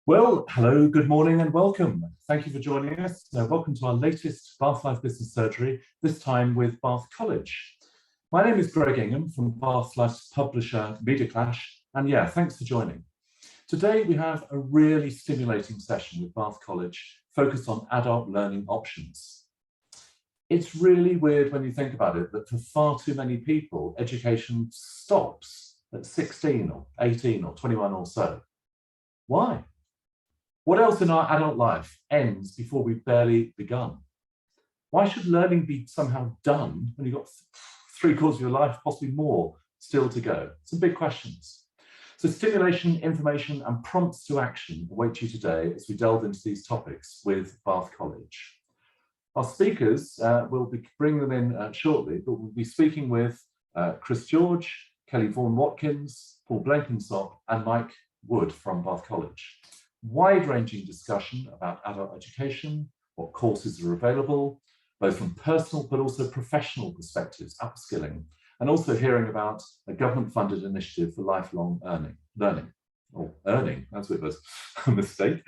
Well, hello, good morning and welcome. Thank you for joining us. Welcome to our latest Bath Life Business Surgery, this time with Bath College. My name is Greg Ingham from Bath Life's publisher Media Clash, and yeah, thanks for joining. Today we have a really stimulating session with Bath College focused on adult learning options. It's really weird when you think about it that for far too many people, education stops at 16 or 18 or 21 or so. Why? What else in our adult life ends before we've barely begun? Why should learning be somehow done when you've got 3/4 of your life, possibly more, still to go? Some big questions. So stimulation, information, and prompts to action await you today as we delve into these topics with Bath College. Our speakers, we'll be bringing them in shortly, but we'll be speaking with Chris George, Kelly Vaughan-Watkins, Paul Blenkinsopp, and Mike Wood from Bath College. Wide-ranging discussion about adult education, what courses are available, both from personal but also professional perspectives, upskilling, and also hearing about a government-funded initiative for lifelong learning. That's what it was, a mistake.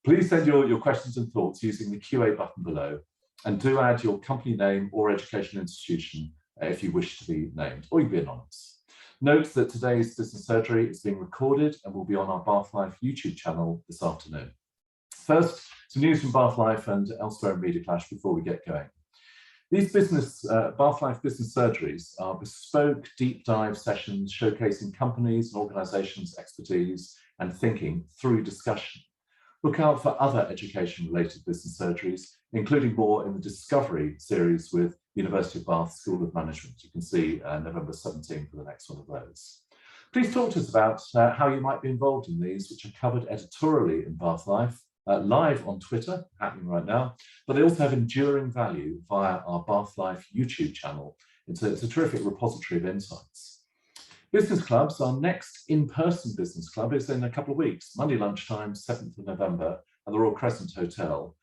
Please send your questions and thoughts using the QA button below, and do add your company name or educational institution if you wish to be named, or you can be anonymous. Note that today's business surgery is being recorded and will be on our Bath Life YouTube channel this afternoon. First, some news from Bath Life and elsewhere in Media Clash before we get going. These Bath Life business surgeries are bespoke deep dive sessions showcasing companies and organisations' expertise and thinking through discussion. Look out for other education-related business surgeries, including more in the Discovery series with University of Bath School of Management. You can see November 17 for the next one of those. Please talk to us about how you might be involved in these, which are covered editorially in Bath Life, live on Twitter, happening right now, but they also have enduring value via our Bath Life YouTube channel. It's a terrific repository of insights. Business clubs, our next in-person business club is in a couple of weeks, Monday lunchtime, 7th of November, at the Royal Crescent Hotel,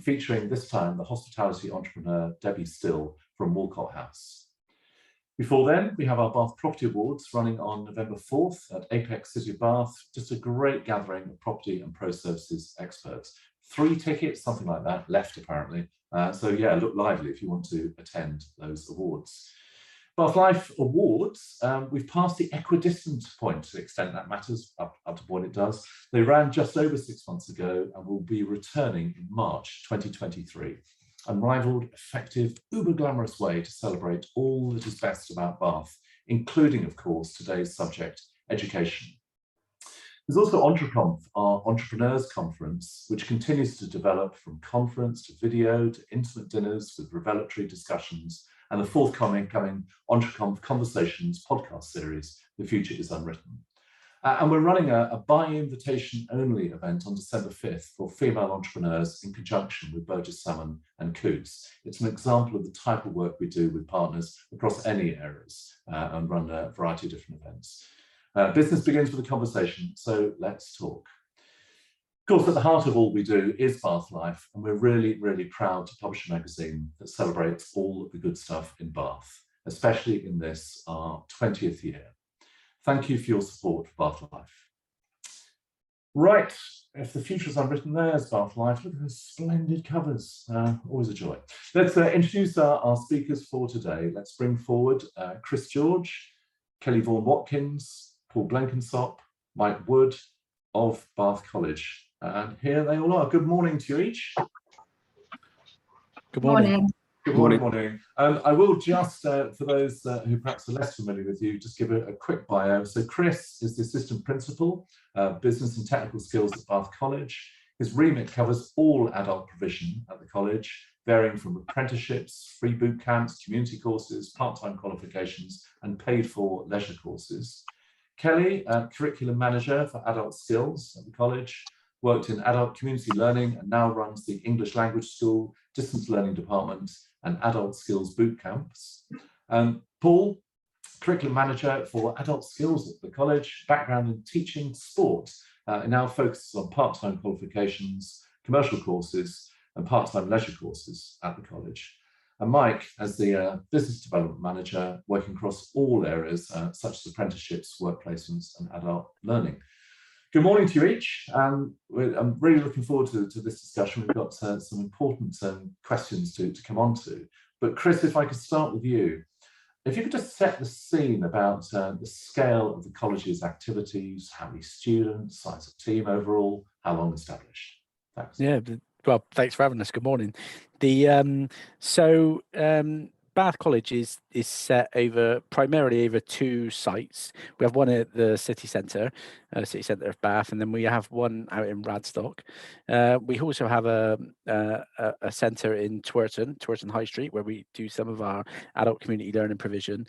featuring this time the hospitality entrepreneur Debbie Still from Walcott House. Before then, we have our Bath Property Awards running on November 4th at Apex City of Bath, just a great gathering of property and pro services experts. 3 tickets, something like that, left apparently. So yeah, look lively if you want to attend those awards. Bath Life Awards, we've passed the equidistant point to the extent that matters, up to what it does. They ran just over 6 months ago and will be returning in March 2023. Unrivaled, effective, uber glamorous way to celebrate all that is best about Bath, including, of course, today's subject, education. There's also EntreConf, our entrepreneurs conference, which continues to develop from conference to video to intimate dinners with revelatory discussions, and the forthcoming EntreConf Conversations podcast series, The Future is Unwritten. And we're running a by-invitation only event on December 5th for female entrepreneurs in conjunction with Burgess Salmon and Coots. It's an example of the type of work we do with partners across any areas and run a variety of different events. Business begins with a conversation, so let's talk. Of course, at the heart of all we do is Bath Life, and we're really, really proud to publish a magazine that celebrates all of the good stuff in Bath, especially in this, our 20th year. Thank you for your support for Bath Life. Right, if the future is unwritten, there's Bath Life. Look at those splendid covers, always a joy. Let's introduce our speakers for today. Let's bring forward Chris George, Kelly Vaughan-Watkins, Paul Blenkinsopp, Mike Wood of Bath College. And here they all are. Good morning to you each. Good morning. Good morning. I will just, for those who perhaps are less familiar with you, just give a quick bio. So Chris is the Assistant Principal, Business and Technical Skills at Bath College. His remit covers all adult provision at the college, varying from apprenticeships, free boot camps, community courses, part-time qualifications, and paid-for leisure courses. Kelly, Curriculum Manager for Adult Skills at the college, worked in adult community learning and now runs the English Language School, Distance Learning Department, and Adult Skills Boot Camps. Paul, Curriculum Manager for Adult Skills at the college, background in teaching sport, and now focuses on part-time qualifications, commercial courses, and part-time leisure courses at the college. And Mike, as the Business Development Manager, working across all areas, such as apprenticeships, work placements, and adult learning. Good morning to you each. I'm really looking forward to this discussion. We've got some important questions to come on to. But Chris, if I could start with you. If you could just set the scene about the scale of the college's activities, how many students, size of team overall, how long established? Thanks. Yeah, well, thanks for having us. Good morning. Bath College is set primarily over two sites. We have one at the city centre of Bath, and then we have one out in Radstock. We also have a centre in Twerton High Street, where we do some of our adult community learning provision.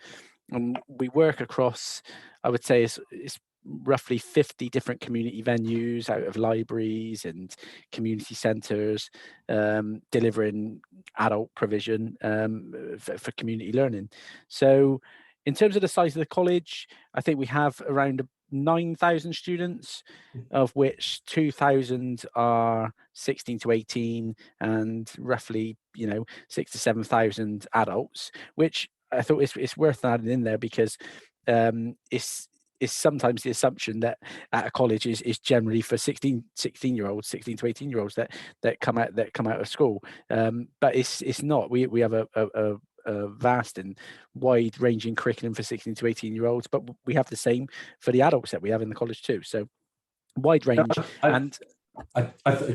And we work across, I would say, it's roughly 50 different community venues out of libraries and community centres, delivering adult provision for community learning. So in terms of the size of the college, I think we have around 9,000 students, of which 2,000 are 16 to 18 and roughly 6,000 to 7,000 adults, which I thought it's worth adding in there because it's sometimes the assumption that at a college is generally for 16 to 18 year olds that come out of school, but it's not. We have a vast and wide ranging curriculum for 16 to 18 year olds, but we have the same for the adults that we have in the college too. So wide range.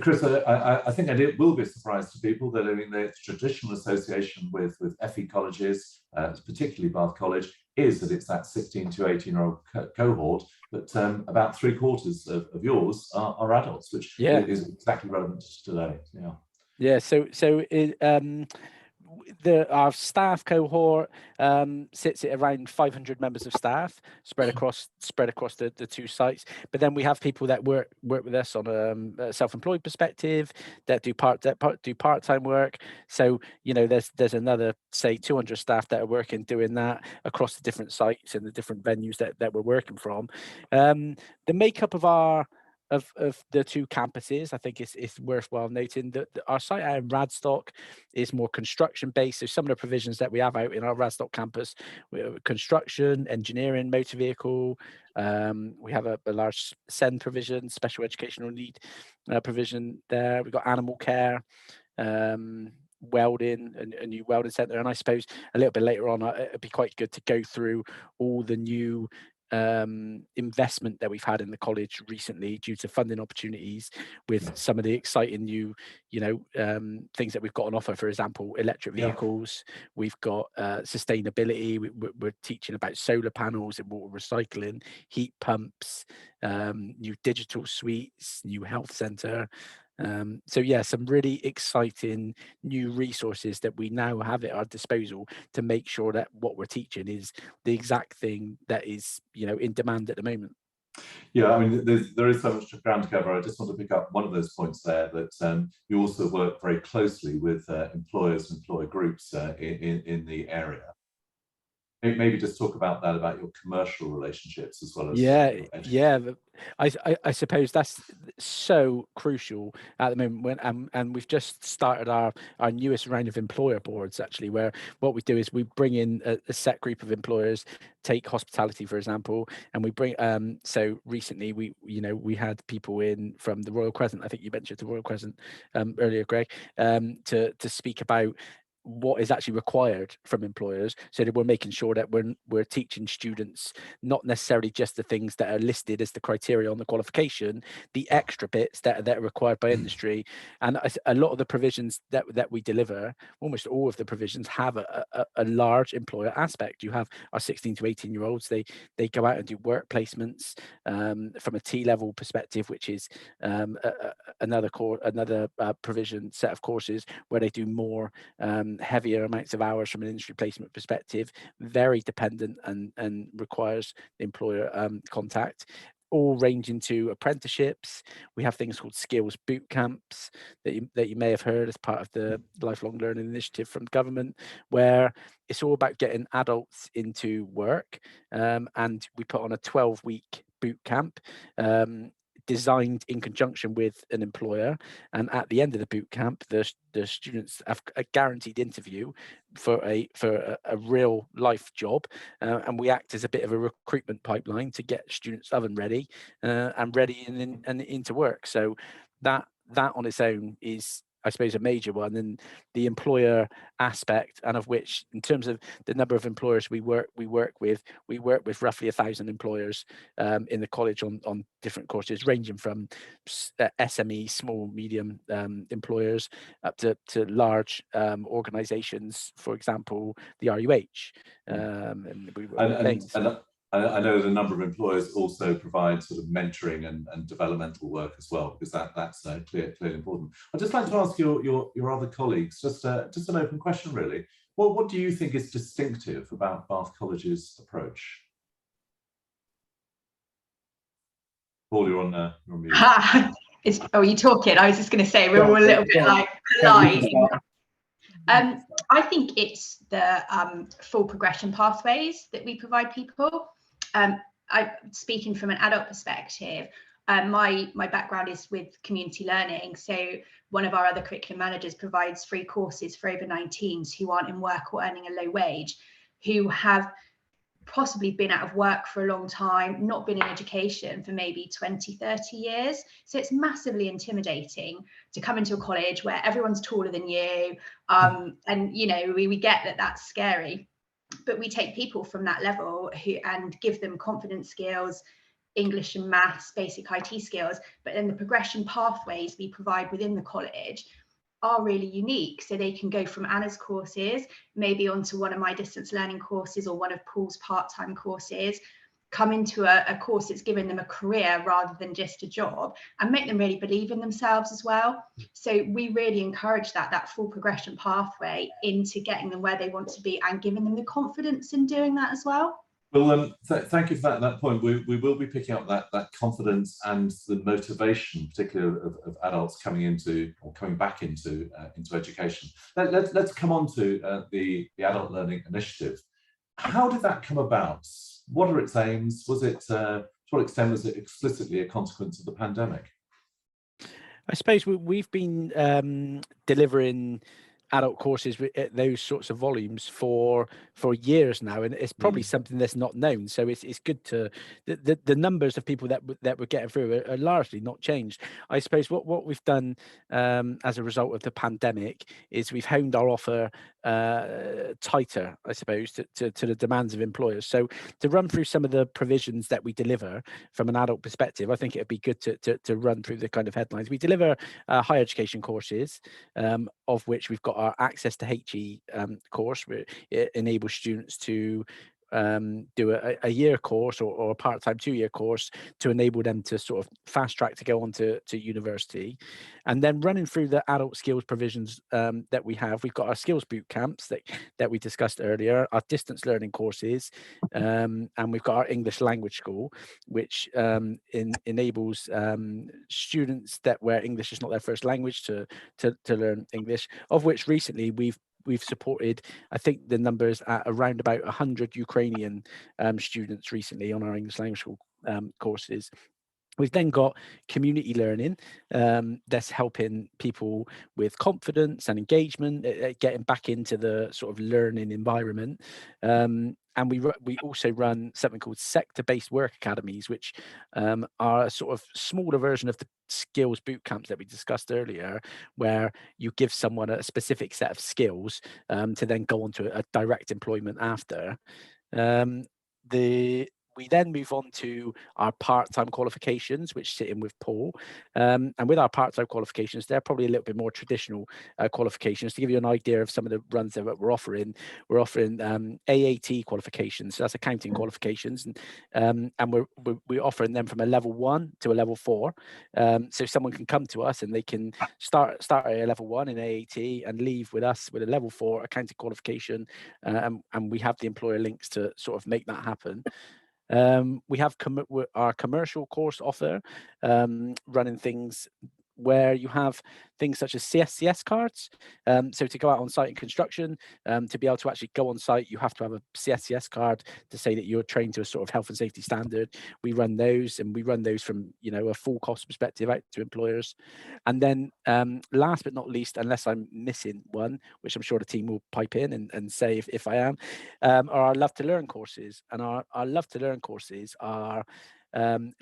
Chris, I think it will be a surprise to people that the traditional association with FE colleges, particularly Bath College, is that it's that 16 to 18-year-old cohort, but about 3/4 of yours are adults, which is exactly relevant to today. Yeah. Our staff cohort sits at around 500 members of staff spread across the two sites. But then we have people that work with us on a self-employed perspective that do part-time work. So there's another, say, 200 staff that are doing that across the different sites and the different venues that we're working from. The makeup of the two campuses, I think it's worthwhile noting that our site out in Radstock is more construction based. So some of the provisions that we have out in our Radstock campus, construction, engineering, motor vehicle. We have a large SEN provision, special educational need provision there. We've got animal care, welding, a new welding centre, and I suppose a little bit later on it'd be quite good to go through all the new investment that we've had in the college recently due to funding opportunities with some of the exciting new things that we've got on offer. For example, electric vehicles. We've got sustainability. We're teaching about solar panels and water recycling, heat pumps, new digital suites, new health centre. Some really exciting new resources that we now have at our disposal to make sure that what we're teaching is the exact thing that is in demand at the moment. Yeah, I mean, there is so much ground to cover. I just want to pick up one of those points there, that you also work very closely with employers and employer groups in the area. Maybe just talk about that, about your commercial relationships as well as I suppose that's so crucial at the moment and we've just started our newest round of employer boards, actually, where what we do is we bring in a set group of employers. Take hospitality, for example, and we bring so recently we had people in from the Royal Crescent. I think you mentioned the Royal Crescent earlier, Greg, to speak about what is actually required from employers, so that we're making sure that we're teaching students not necessarily just the things that are listed as the criteria on the qualification, the extra bits that are required by industry. And a lot of the provisions that we deliver, almost all of the provisions, have a large employer aspect. You have our 16 to 18 year olds, they go out and do work placements from a T-level perspective, which is another provision set of courses where they do more heavier amounts of hours from an industry placement perspective, very dependent and requires the employer contact, all ranging to apprenticeships. We have things called skills boot camps that you may have heard as part of the lifelong learning initiative from government, where it's all about getting adults into work, and we put on a 12-week boot camp designed in conjunction with an employer, and at the end of the boot camp, the students have a guaranteed interview for a real life job, and we act as a bit of a recruitment pipeline to get students oven ready and ready and into work. So that on its own is, I suppose, a major one. And the employer aspect, and of which, in terms of the number of employers we work with roughly 1,000 employers in the college on different courses, ranging from SME, small, medium employers, up to large organisations, for example, the RUH. And we work with Baines. I know that a number of employers also provide sort of mentoring and developmental work as well, because that's clearly important. I'd just like to ask your other colleagues just an open question, really. What do you think is distinctive about Bath College's approach? Paul, you're on mute. Oh, you talking? I was just going to say we're all a little bit like polite. I think it's the full progression pathways that we provide people. Speaking from an adult perspective, my background is with community learning. So one of our other curriculum managers provides free courses for over 19s who aren't in work or earning a low wage, who have possibly been out of work for a long time, not been in education for maybe 20, 30 years. So it's massively intimidating to come into a college where everyone's taller than you. And, you know, we get that that's scary, but we take people from that level and give them confidence skills, English and maths, basic IT skills, but then the progression pathways we provide within the college are really unique. So they can go from Anna's courses, maybe onto one of my distance learning courses or one of Paul's part-time courses, come into a course that's giving them a career rather than just a job, and make them really believe in themselves as well. So we really encourage that full progression pathway into getting them where they want to be and giving them the confidence in doing that as well. Well, thank you for that point. We will be picking up that confidence and the motivation, particularly of adults coming back into education. Let's come on to the Adult Learning Initiative. How did that come about? What are its aims? Was it to what extent was it explicitly a consequence of the pandemic? I suppose we've been delivering adult courses at those sorts of volumes for years now, and it's probably something that's not known. So it's good to the numbers of people that we're getting through are largely not changed. I suppose what we've done as a result of the pandemic is we've honed our offer tighter, I suppose, to the demands of employers. So to run through some of the provisions that we deliver from an adult perspective, I think it'd be good to run through the kind of headlines. We deliver higher education courses, of which we've got our Access to HE course, where it enables students to do a year course or a part-time 2-year course to enable them to sort of fast track to go on to university. And then running through the adult skills provisions that we have, we've got our skills boot camps that we discussed earlier, our distance learning courses, and we've got our English language school, which enables students where English is not their first language to learn English, of which recently we've supported, I think the numbers at around about 100 Ukrainian students recently on our English language school courses. We've then got community learning that's helping people with confidence and engagement, getting back into the sort of learning environment. And we also run something called sector-based work academies, which are a sort of smaller version of the skills boot camps that we discussed earlier, where you give someone a specific set of skills to then go on to a direct employment after. We then move on to our part-time qualifications, which sit in with Paul. And with our part-time qualifications, they're probably a little bit more traditional qualifications. To give you an idea of some of the runs that we're offering AAT qualifications, so that's accounting qualifications, and we're offering them from a level 1 to a level 4. So someone can come to us and they can start at a level 1 in AAT and leave with us with a level 4 accounting qualification, and we have the employer links to sort of make that happen. We have our commercial course offer, running things where you have things such as CSCS cards. So to go out on site in construction, to be able to actually go on site, you have to have a CSCS card to say that you're trained to a sort of health and safety standard. We run those, and we run those from, you know, a full cost perspective out to employers. And then last but not least, unless I'm missing one, which I'm sure the team will pipe in and say if I am, are our Love to Learn courses. And our Love to Learn courses are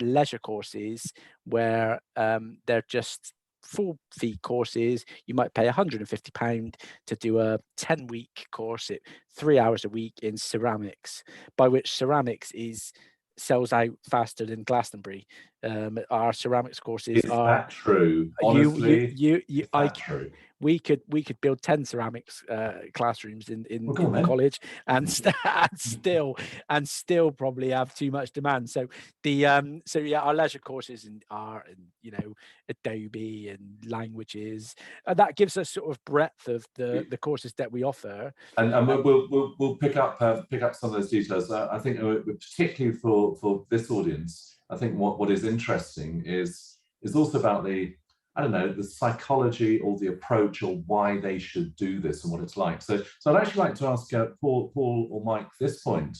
leisure courses where they're just full fee courses. You might pay £150 to do a 10-week course at 3 hours a week in ceramics, by which ceramics sells out faster than Glastonbury. Our ceramics courses Is that true? Honestly, is that true? We could build 10 ceramics classrooms in the then. college and still probably have too much demand. So our leisure courses are you know, Adobe and languages, and that gives us sort of breadth of the courses that we offer. And we'll pick up some of those details. I think particularly for this audience, I think what is interesting is also about the psychology or the approach, or why they should do this and what it's like. So I'd actually like to ask Paul or Mike this point.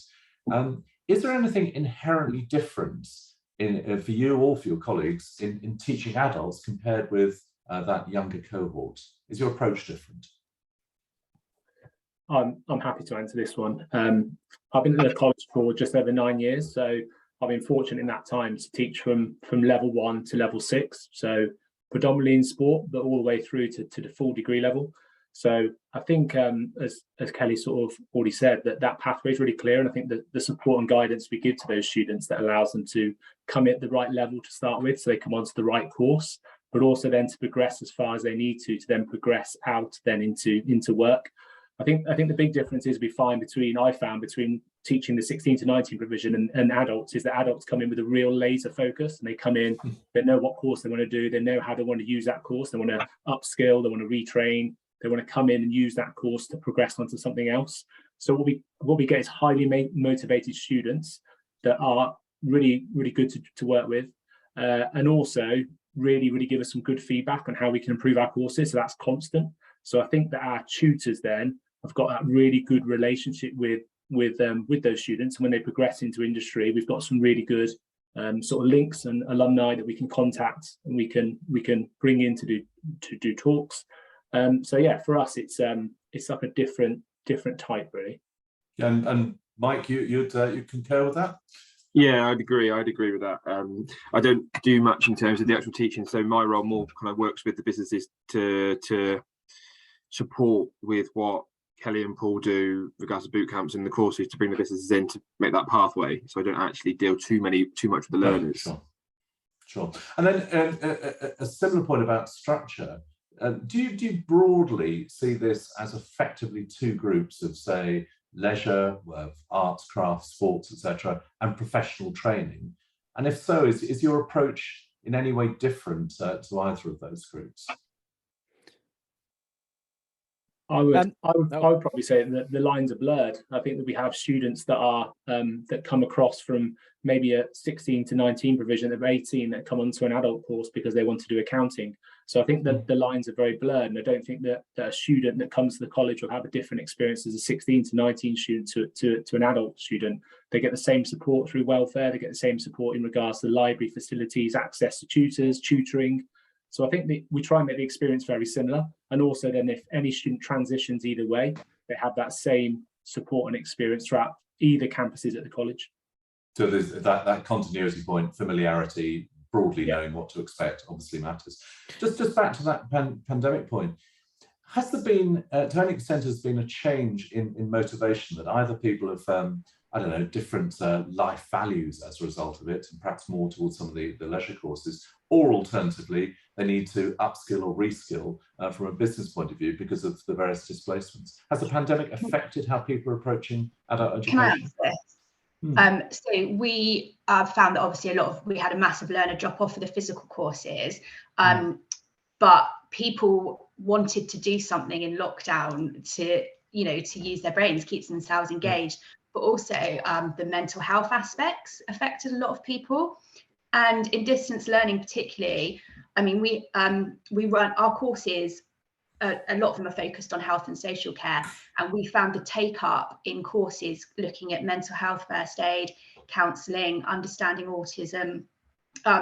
Is there anything inherently different for you or for your colleagues in teaching adults compared with that younger cohort? Is your approach different? I'm happy to answer this one. I've been at the college for just over 9 years, so I've been fortunate in that time to teach from level 1 to level 6. So predominantly in sport, but all the way through to the full degree level. So I think, as Kelly sort of already said, that pathway is really clear. And I think that the support and guidance we give to those students that allows them to come at the right level to start with, so they come onto the right course, but also then to progress as far as they need to then progress out then into work. I think the big difference is I found between teaching the 16 to 19 provision and adults is that adults come in with a real laser focus, and they come in, they know what course they want to do, they know how they want to use that course, they want to upskill, they want to retrain, they want to come in and use that course to progress onto something else. So what we get is highly motivated students that are really, really good to work with, and also really give us some good feedback on how we can improve our courses. So that's constant. So I think that our tutors then have got that really good relationship with those students, and when they progress into industry, we've got some really good sort of links and alumni that we can contact, and we can bring in to do talks. So yeah, for us, it's like a different type, really. And Mike, you concur with that? Yeah, I'd agree with that. I don't do much in terms of the actual teaching, so my role more kind of works with the businesses to support with what Kelly and Paul do regards to boot camps and the courses, to bring the businesses in to make that pathway. So I don't actually deal too much with the learners. Sure. And then a similar point about structure. Do you broadly see this as effectively two groups of, say, leisure, arts, crafts, sports, etc., and professional training? And if so, is your approach in any way different to either of those groups? I would probably say that the lines are blurred. I think that we have students that are that come across from maybe a 16 to 19 provision of 18 that come onto an adult course because they want to do accounting. So I think that the lines are very blurred, and I don't think that a student that comes to the college will have a different experience as a 16 to 19 student to an adult student. They get the same support through welfare, they get the same support in regards to library facilities, access to tutors, tutoring. So I think that we try and make the experience very similar. And also then if any student transitions either way, they have that same support and experience throughout either campuses at the college. So there's that continuity point, familiarity, broadly knowing what to expect obviously matters. Just back to that pandemic point, has there been, to any extent, has been a change in motivation that either people have, different life values as a result of it, and perhaps more towards some of the leisure courses, or alternatively, they need to upskill or reskill from a business point of view because of the various displacements? Has the pandemic affected how people are approaching adult education? Can I answer this? So we found that obviously we had a massive learner drop off for the physical courses, but people wanted to do something in lockdown to use their brains, keep themselves engaged. But also the mental health aspects affected a lot of people. And in distance learning particularly, I mean, we run our courses. A lot of them are focused on health and social care, and we found the take up in courses looking at mental health first aid, counselling, understanding autism,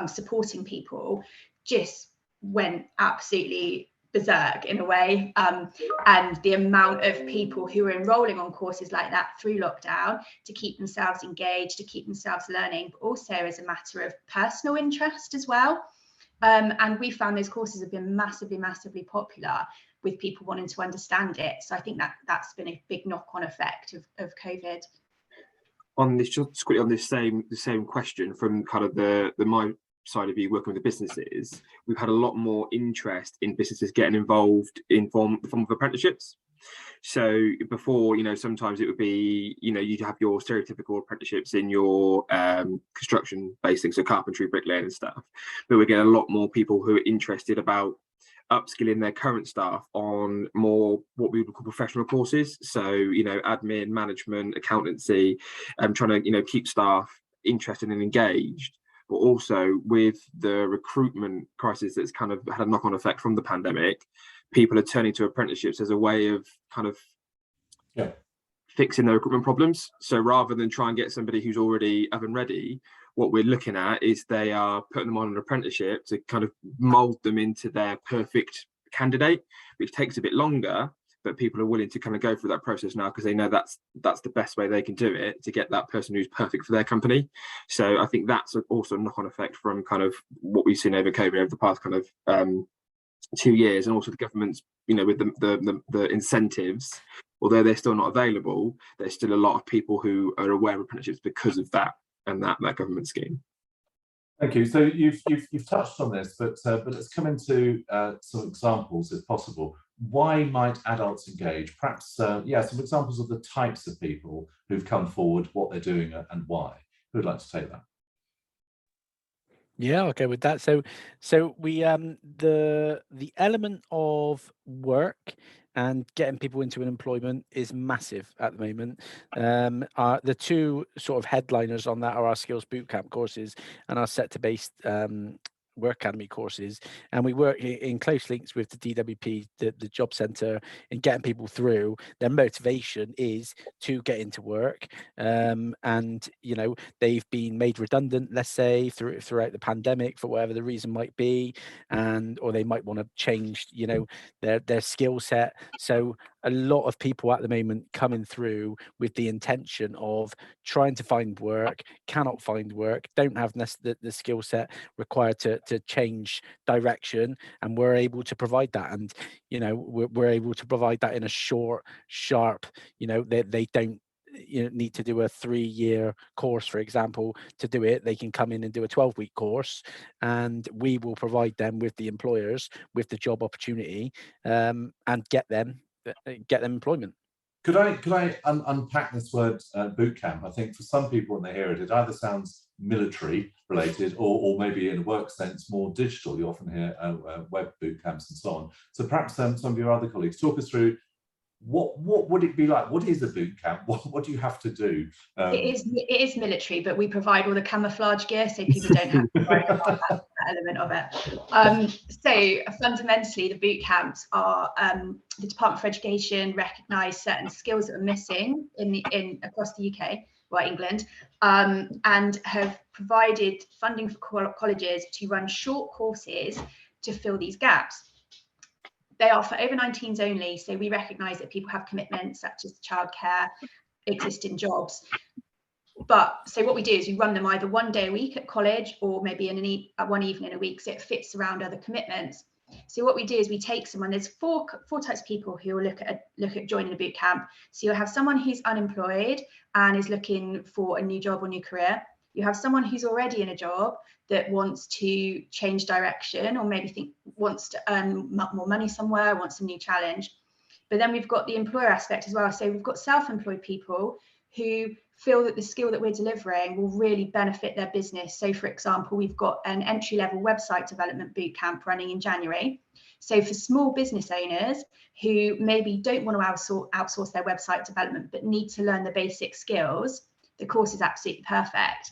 supporting people, just went absolutely berserk in a way. And the amount of people who are enrolling on courses like that through lockdown to keep themselves engaged, to keep themselves learning, but also as a matter of personal interest as well. And we found those courses have been massively popular with people wanting to understand it. So I think that that's been a big knock-on effect of COVID. On this, just quickly on this the same question from kind of the my side of you working with the businesses, we've had a lot more interest in businesses getting involved in the form of apprenticeships. So before, sometimes it would be, you'd have your stereotypical apprenticeships in your construction based things, so carpentry, bricklaying and stuff. But we're getting a lot more people who are interested about upskilling their current staff on more what we would call professional courses. So, admin, management, accountancy, trying to, keep staff interested and engaged. But also with the recruitment crisis that's kind of had a knock-on effect from the pandemic, people are turning to apprenticeships as a way of kind of fixing their recruitment problems. So rather than try and get somebody who's already up and ready, what we're looking at is they are putting them on an apprenticeship to kind of mold them into their perfect candidate, which takes a bit longer, but people are willing to kind of go through that process now because they know that's the best way they can do it to get that person who's perfect for their company. So I think that's also a knock-on effect from kind of what we've seen over COVID over the past kind of 2 years, and also the government's, with the incentives, although they're still not available, there's still a lot of people who are aware of apprenticeships because of that and that government scheme. Thank you. So you've touched on this, but let's come into some examples, if possible. Why might adults engage? Perhaps, some examples of the types of people who've come forward, what they're doing, and why. Who'd like to take that? Yeah, okay with that. So we the element of work and getting people into an employment is massive at the moment. The two sort of headliners on that are our skills bootcamp courses and our sector-based work academy courses, and we work in close links with the DWP, the job centre, in getting people through. Their motivation is to get into work, and they've been made redundant, let's say, throughout the pandemic for whatever the reason might be, or they might want to change their skill set. So a lot of people at the moment coming through with the intention of trying to find work, cannot find work, don't have the skill set required to change direction, and we're able to provide that. And we're able to provide that in a short, sharp, they don't need to do a 3-year course, for example, to do it. They can come in and do a 12-week course, and we will provide them with the employers with the job opportunity, and get them employment. Could I unpack this word bootcamp? I think for some people when they hear it, it either sounds military related or maybe in a work sense more digital. You often hear web bootcamps and so on. So perhaps some of your other colleagues talk us through what would it be like? What is a boot camp? What do you have to do? It is military, but we provide all the camouflage gear so people don't have to worry about that element of it. So fundamentally, the boot camps are the Department for Education recognised certain skills that are missing across the UK, well, England, and have provided funding for colleges to run short courses to fill these gaps. They are for over 19s only, so we recognise that people have commitments such as childcare, existing jobs. But so what we do is we run them either one day a week at college or maybe in one evening a week, so it fits around other commitments. So what we do is we take someone. There's four types of people who will look at joining a boot camp. So you'll have someone who's unemployed and is looking for a new job or new career. You have someone who's already in a job that wants to change direction, or maybe wants to earn more money somewhere, wants a new challenge. But then we've got the employer aspect as well. So we've got self-employed people who feel that the skill that we're delivering will really benefit their business. So for example, we've got an entry-level website development bootcamp running in January. So for small business owners who maybe don't want to outsource their website development, but need to learn the basic skills, the course is absolutely perfect.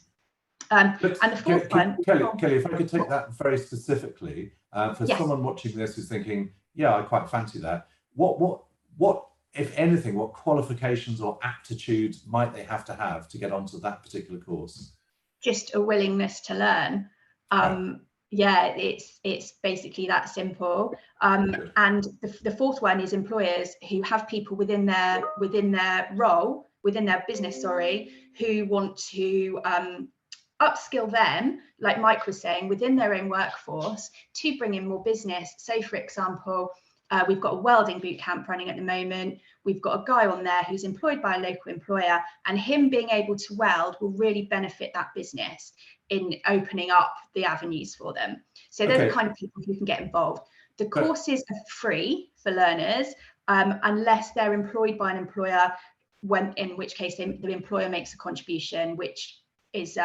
And the fourth one, Kelly, if I could take that very specifically, For Yes. someone watching this who's thinking, yeah, I quite fancy that, what, if anything, what qualifications or aptitude might they have to get onto that particular course? Just a willingness to learn. Yeah, it's basically that simple. And the fourth one is employers who have people within their business, who want to upskill them, like Mike was saying, within their own workforce to bring in more business. So, for example, we've got a welding boot camp running at the moment. We've got a guy on there who's employed by a local employer, and him being able to weld will really benefit that business in opening up the avenues for them. So they're the kind of people who can get involved. The courses are free for learners, unless they're employed by an employer, in which case the employer makes a contribution, which is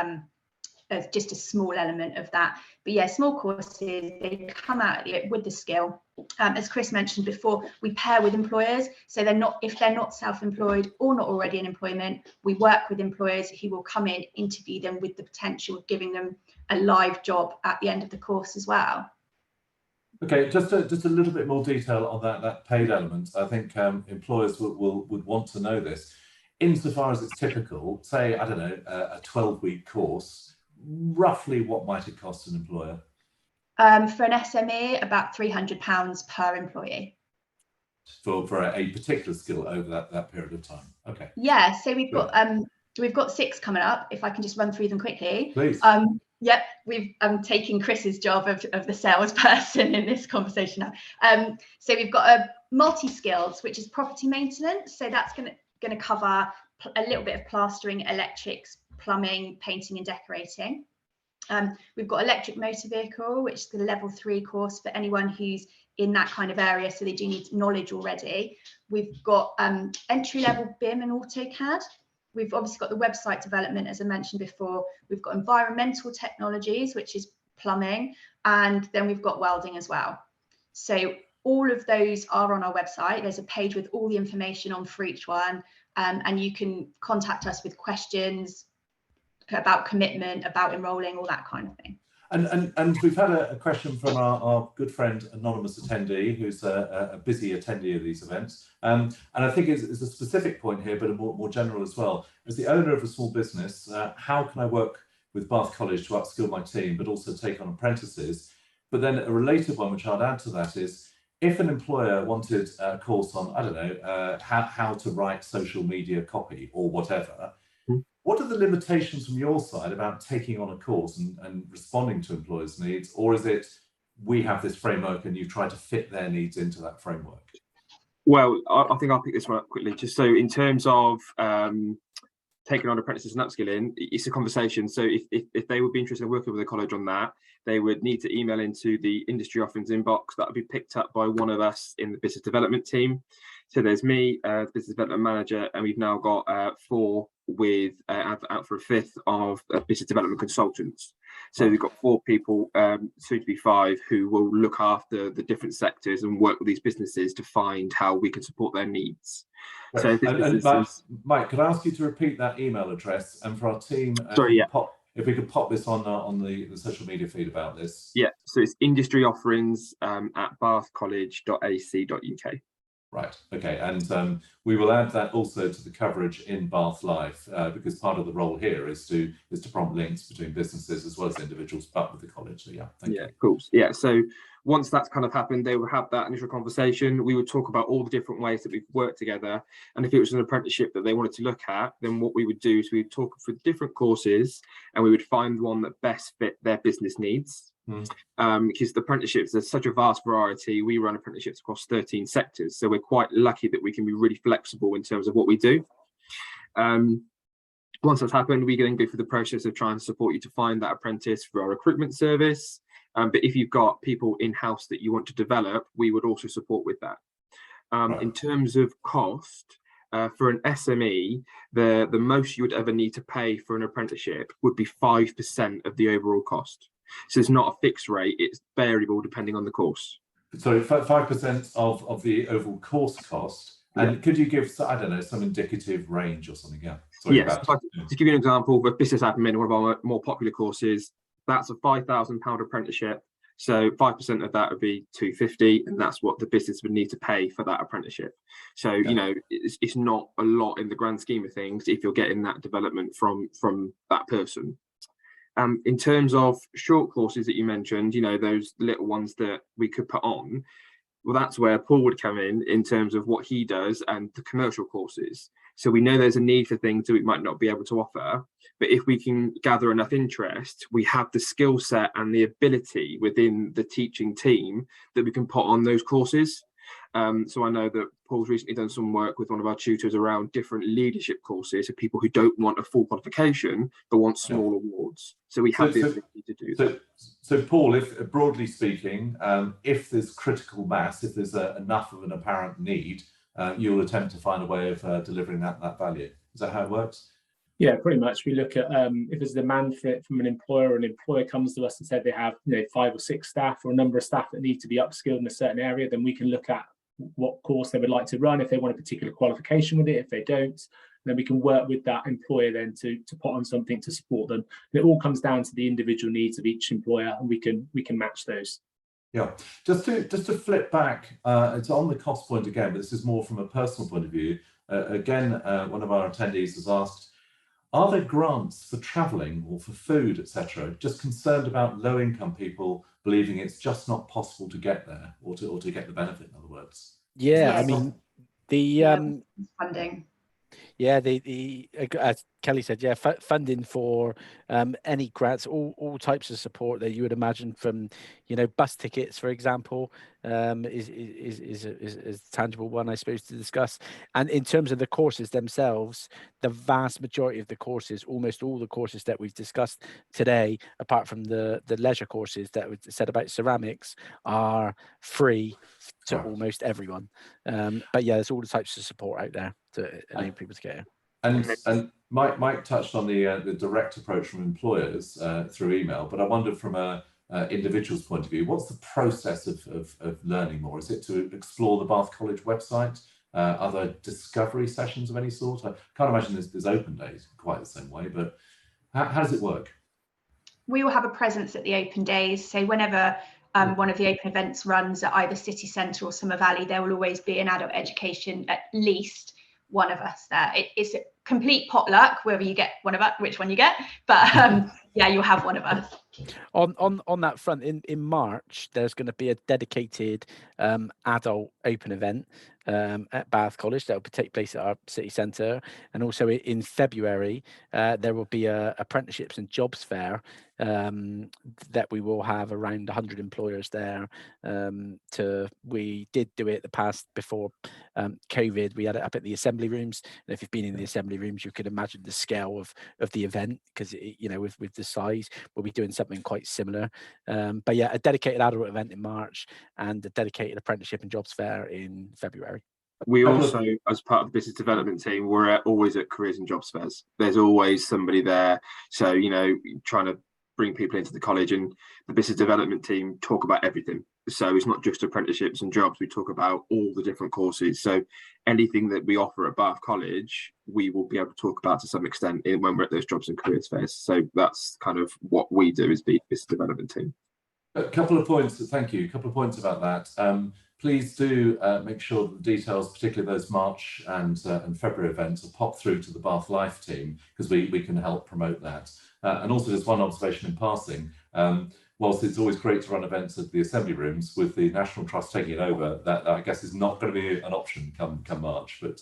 just a small element of that. But yeah, small courses, they come out with the skill. As Chris mentioned before, we pair with employers. So if they're not self-employed or not already in employment, we work with employers who will come in, interview them with the potential of giving them a live job at the end of the course as well. Okay, just a little bit more detail on that paid element. I think employers would want to know this. Insofar as it's typical, say, I don't know, a 12-week course, roughly what might it cost an employer? For an SME, about £300 per employee. For a particular skill over that period of time. Okay. Yeah, so we've got 6 coming up. If I can just run through them quickly. Please. Yep, I'm taking Chris's job of the salesperson in this conversation now. So we've got a multi-skills, which is property maintenance. So that's going to cover a little bit of plastering, electrics, plumbing, painting and decorating. We've got electric motor vehicle, which is the level 3 course for anyone who's in that kind of area, so they do need knowledge already. We've got entry-level BIM and AutoCAD. We've obviously got the website development, as I mentioned before. We've got environmental technologies, which is plumbing, and then we've got welding as well. So all of those are on our website. There's a page with all the information on for each one, and you can contact us with questions about commitment, about enrolling, all that kind of thing. And we've had a question from our good friend, anonymous attendee, who's a busy attendee of these events. And I think it's a specific point here, but a more general as well. As the owner of a small business, how can I work with Bath College to upskill my team, but also take on apprentices? But then a related one, which I'd add to that, is if an employer wanted a course on, I don't know, how to write social media copy or whatever, what are the limitations from your side about taking on a course and responding to employers' needs? Or is it, we have this framework and you try to fit their needs into that framework? Well, I think I'll pick this one up quickly. Just so in terms of taking on apprentices and upskilling, it's a conversation. So if they would be interested in working with the college on that, they would need to email into the industry offerings inbox. That would be picked up by one of us in the business development team. So there's me, business development manager, and we've now got 4 with out for a 5th of business development consultants. So we've got 4 people, soon to be 5, who will look after the different sectors and work with these businesses to find how we can support their needs. Right. So Mike, could I ask you to repeat that email address, and for our team, if we could pop this on the social media feed about this. Yeah, so it's industry offerings at bathcollege.ac.uk. Right. Okay. And we will add that also to the coverage in Bath Live, because part of the role here is to prompt links between businesses as well as individuals, but with the college. So yeah, thank you. Cool. Yeah. So once that's kind of happened, they will have that initial conversation. We would talk about all the different ways that we've worked together. And if it was an apprenticeship that they wanted to look at, then what we would do is we'd talk for different courses and we would find one that best fit their business needs. Because the apprenticeships, there's such a vast variety. We run apprenticeships across 13 sectors, so we're quite lucky that we can be really flexible in terms of what we do. Once that's happened, we then go through the process of trying to support you to find that apprentice for our recruitment service. But if you've got people in-house that you want to develop, we would also support with that. In terms of cost, for an SME, the most you would ever need to pay for an apprenticeship would be 5% of the overall cost. So it's not a fixed rate, it's variable depending on the course. So 5% of the overall course cost. And could you give, I don't know, some indicative range or something? Yeah. Yes. To give you an example, with business admin, one of our more popular courses, that's a £5,000 apprenticeship. So 5% of that would be 250, and that's what the business would need to pay for that apprenticeship. So, you know, it's not a lot in the grand scheme of things if you're getting that development from that person. In terms of short courses that you mentioned, you know, those little ones that we could put on, well, that's where Paul would come in terms of what he does and the commercial courses. So we know there's a need for things that we might not be able to offer, but if we can gather enough interest, we have the skill set and the ability within the teaching team that we can put on those courses. So I know that Paul's recently done some work with one of our tutors around different leadership courses for people who don't want a full qualification but want small awards. So we have the ability to do that. So Paul, if broadly speaking, if there's critical mass, if there's enough of an apparent need, you'll attempt to find a way of delivering that value. Is that how it works? Yeah, pretty much. We look at if there's demand for it from an employer comes to us and said they have 5 or 6 staff or a number of staff that need to be upskilled in a certain area, then we can look at what course they would like to run, if they want a particular qualification with it. If they don't, then we can work with that employer then to put on something to support them. And it all comes down to the individual needs of each employer, and we can match those. Yeah, just to flip back, it's on the cost point again, but this is more from a personal point of view. Again, one of our attendees has asked, are there grants for travelling or for food, etc.? Just concerned about low-income people believing it's just not possible to get there or to get the benefit, in other words. Yeah, I mean, the funding. Yeah, as Kelly said, yeah, funding for any grants, all types of support that you would imagine, from bus tickets, for example, is a tangible one, I suppose, to discuss. And in terms of the courses themselves, the vast majority of the courses, almost all the courses that we've discussed today, apart from the leisure courses that we said about ceramics, are free to almost everyone. But yeah, there's all the types of support out there to enable people to get in. And Mike touched on the direct approach from employers through email, but I wonder from a individual's point of view, what's the process of learning more? Is it to explore the Bath College website? Are there discovery sessions of any sort? I can't imagine there's open days quite the same way, but how does it work? We will have a presence at the open days. So whenever one of the open events runs at either City Centre or Summer Valley, there will always be an adult education, at least one of us there. It's a complete potluck, whether you get one of us, which one you get, but yeah, you'll have one of us. On that front, in March, there's going to be a dedicated adult open event at Bath College that will take place at our city centre, and also in February there will be a apprenticeships and jobs fair that we will have around 100 employers there. We did do it the past before COVID. We had it up at the assembly rooms, and if you've been in the assembly rooms, you could imagine the scale of the event, because with the size, we'll be doing something quite similar. But yeah, a dedicated adult event in March and a dedicated apprenticeship and jobs fair in February. We also, as part of the business development team, we're always at careers and jobs fairs. There's always somebody there. So, trying to bring people into the college, and the business development team talk about everything. So it's not just apprenticeships and jobs. We talk about all the different courses. So anything that we offer at Bath College, we will be able to talk about to some extent when we're at those jobs and careers fairs. So that's kind of what we do as the business development team. A couple of points, thank you. A couple of points about that. Please do make sure that the details, particularly those March and February events, are popped through to the Bath Life team, because we can help promote that. And also, just one observation in passing, whilst it's always great to run events at the assembly rooms, with the National Trust taking it over, that I guess is not going to be an option come March. But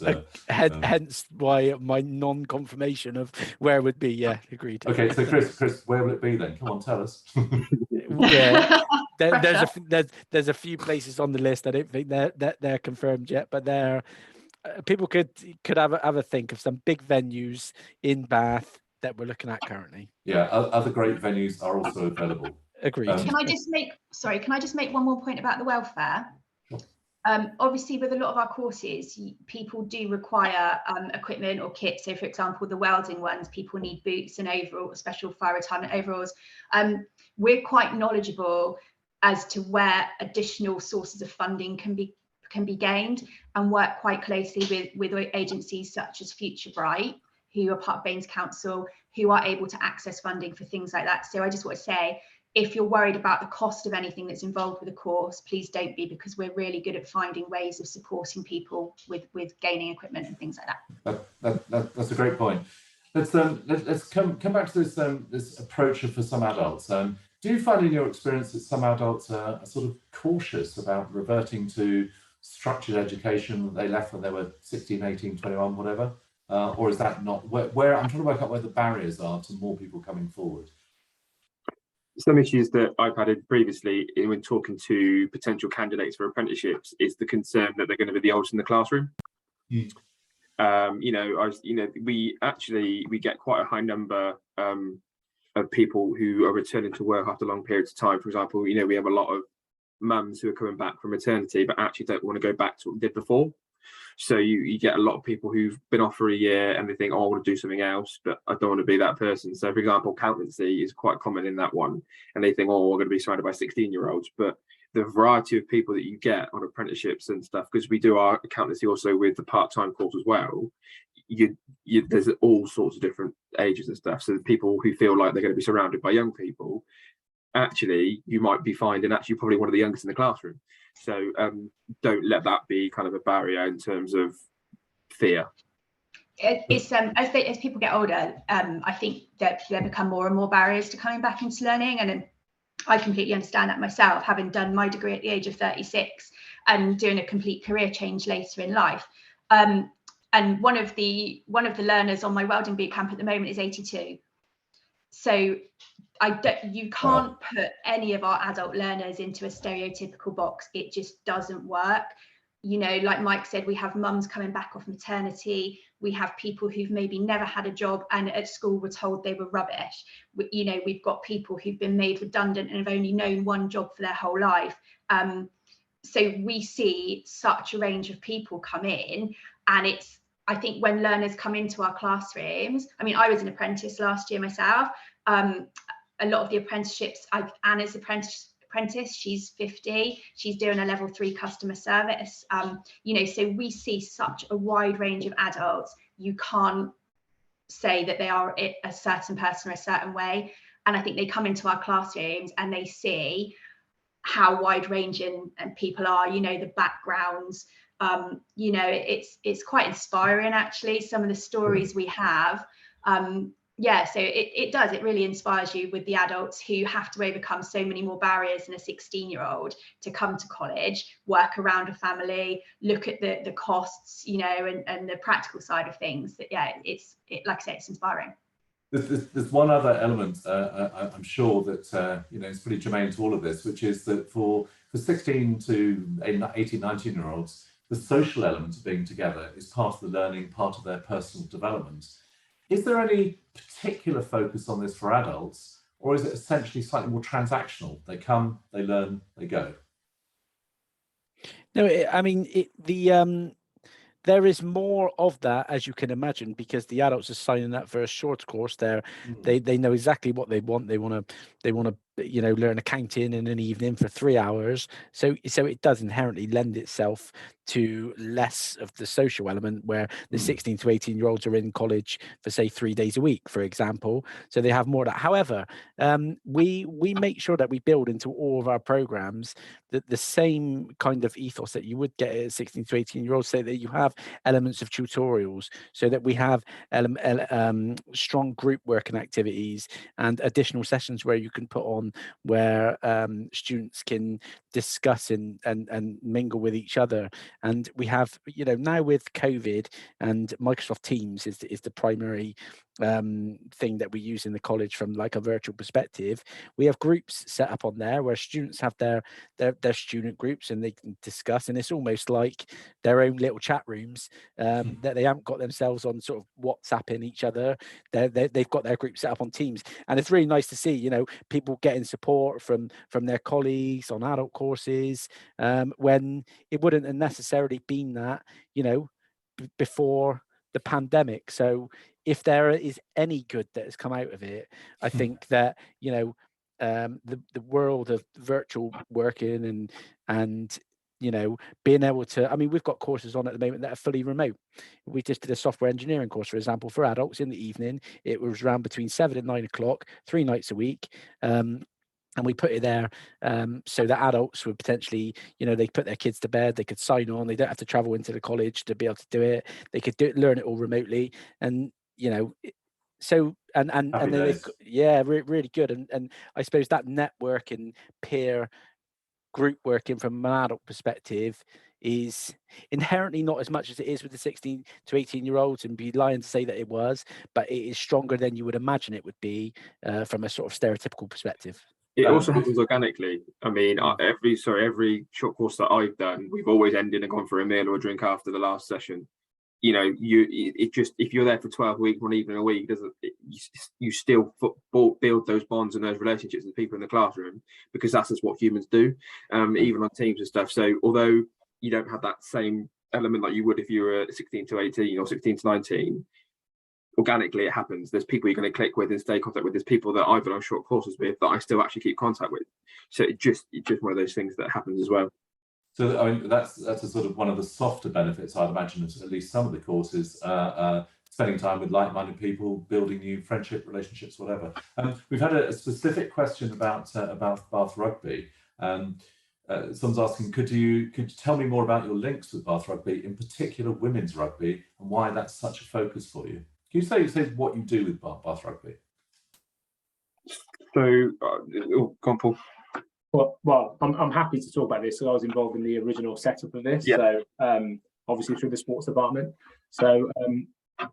hence why my non-confirmation of where it would be. Yeah, agreed. Okay, so Chris, where will it be then? Come on, tell us. Yeah, there's a few places on the list. I don't think they're confirmed yet, but they're people could have a think of some big venues in Bath that we're looking at currently. Yeah, other great venues are also available. Agreed. Can I just make one more point about the welfare? Sure. Obviously, with a lot of our courses, people do require equipment or kit. So, for example, the welding ones, people need boots and overalls, special fire retardant overalls. We're quite knowledgeable as to where additional sources of funding can be gained, and work quite closely with agencies such as Future Bright, who are part of Baines Council, who are able to access funding for things like that. So I just want to say, if you're worried about the cost of anything that's involved with a course, please don't be, because we're really good at finding ways of supporting people with gaining equipment and things like that. That's a great point. Let's come back to this approach for some adults. Do you find in your experience that some adults are sort of cautious about reverting to structured education that they left when they were 16, 18, 21, whatever? Or is that not where I'm trying to work out where the barriers are to more people coming forward? Some issues that I've had previously when talking to potential candidates for apprenticeships is the concern that they're going to be the oldest in the classroom. Mm. We get quite a high number of people who are returning to work after long periods of time. For example, we have a lot of mums who are coming back from maternity but actually don't want to go back to what they did before. So you get a lot of people who've been off for a year and they think, oh, I want to do something else, but I don't want to be that person. So, for example, accountancy is quite common in that one. And they think, oh, we're going to be surrounded by 16-year-olds. But the variety of people that you get on apprenticeships and stuff, because we do our accountancy also with the part-time course as well, there's all sorts of different ages and stuff. So the people who feel like they're going to be surrounded by young people, actually, you might be finding actually probably one of the youngest in the classroom. So don't let that be kind of a barrier in terms of fear. It's as people get older, I think that there become more and more barriers to coming back into learning, and I completely understand that myself, having done my degree at the age of 36 and doing a complete career change later in life. And one of the learners on my welding boot camp at the moment is 82. So you can't put any of our adult learners into a stereotypical box. It just doesn't work. Like Mike said, we have mums coming back off maternity. We have people who've maybe never had a job and at school were told they were rubbish. We've got people who've been made redundant and have only known one job for their whole life. So we see such a range of people come in, and I think when learners come into our classrooms, I was an apprentice last year myself. A lot of the apprenticeships, Anna's apprentice, she's 50, she's doing a level 3 customer service. So we see such a wide range of adults. You can't say that they are a certain person or a certain way. And I think they come into our classrooms and they see how wide ranging and people are, the backgrounds. It's quite inspiring, actually, some of the stories we have. So it really inspires you with the adults who have to overcome so many more barriers than a 16-year-old to come to college, work around a family, look at the costs, and the practical side of things. Like I say, it's inspiring. There's one other element, I'm sure that is pretty germane to all of this, which is that for 16 to 18, 19-year-olds, the social element of being together is part of the learning, part of their personal development. Is there any particular focus on this for adults, or is it essentially slightly more transactional? They come, they learn, they go. No, there is more of that, as you can imagine, because the adults are signing up for a short course. They know exactly what they want. They want to learn accounting in an evening for 3 hours. So it does inherently lend itself to less of the social element, where the 16 to 18-year-olds are in college for, say, 3 days a week, for example. So they have more of that. However, we make sure that we build into all of our programs the same kind of ethos that you would get at 16 to 18-year-olds, so that you have elements of tutorials, so that we have strong group working activities and additional sessions where you can put on where students can discuss and mingle with each other. And we have, now with COVID and Microsoft Teams is the primary thing that we use in the college from like a virtual perspective. We have groups set up on there where students have their student groups and they can discuss, and it's almost like their own little chat rooms that they haven't got themselves on sort of WhatsApping each other. They've got their group set up on Teams, and it's really nice to see people getting support from their colleagues on adult courses when it wouldn't have necessarily been that before the pandemic. So if there is any good that has come out of it, I think that the world of virtual working and being able to, we've got courses on at the moment that are fully remote. We just did a software engineering course, for example, for adults in the evening. It was around between 7 and 9 o'clock, 3 nights a week. And we put it there so that adults would potentially, they put their kids to bed, they could sign on, they don't have to travel into the college to be able to do it. They could learn it all remotely. And, so, and then really good. And I suppose that networking, peer group working from an adult perspective is inherently not as much as it is with the 16 to 18-year-olds, and be lying to say that it was, but it is stronger than you would imagine it would be from a sort of stereotypical perspective. It also happens organically. I mean, every short course that I've done, we've always ended and gone for a meal or a drink after the last session. If you're there for 12 weeks, not even a week, you still build those bonds and those relationships with people in the classroom, because that's just what humans do, even on teams and stuff. So although you don't have that same element like you would if you were 16 to 18 or 16 to 19, organically it happens. There's people you're going to click with and stay in contact with. There's people that I've been on short courses with that I still actually keep contact with. So it's just one of those things that happens as well. So I mean, that's a sort of one of the softer benefits, I'd imagine, of at least some of the courses, spending time with like-minded people, building new friendship relationships, whatever. We've had a specific question about Bath Rugby. Someone's asking, could you tell me more about your links with Bath Rugby, in particular women's rugby, and why that's such a focus for you? Can you say what you do with Bath Rugby? So, go on, Paul. Well, I'm happy to talk about this. So I was involved in the original setup of this. Yeah. So obviously through the sports department. So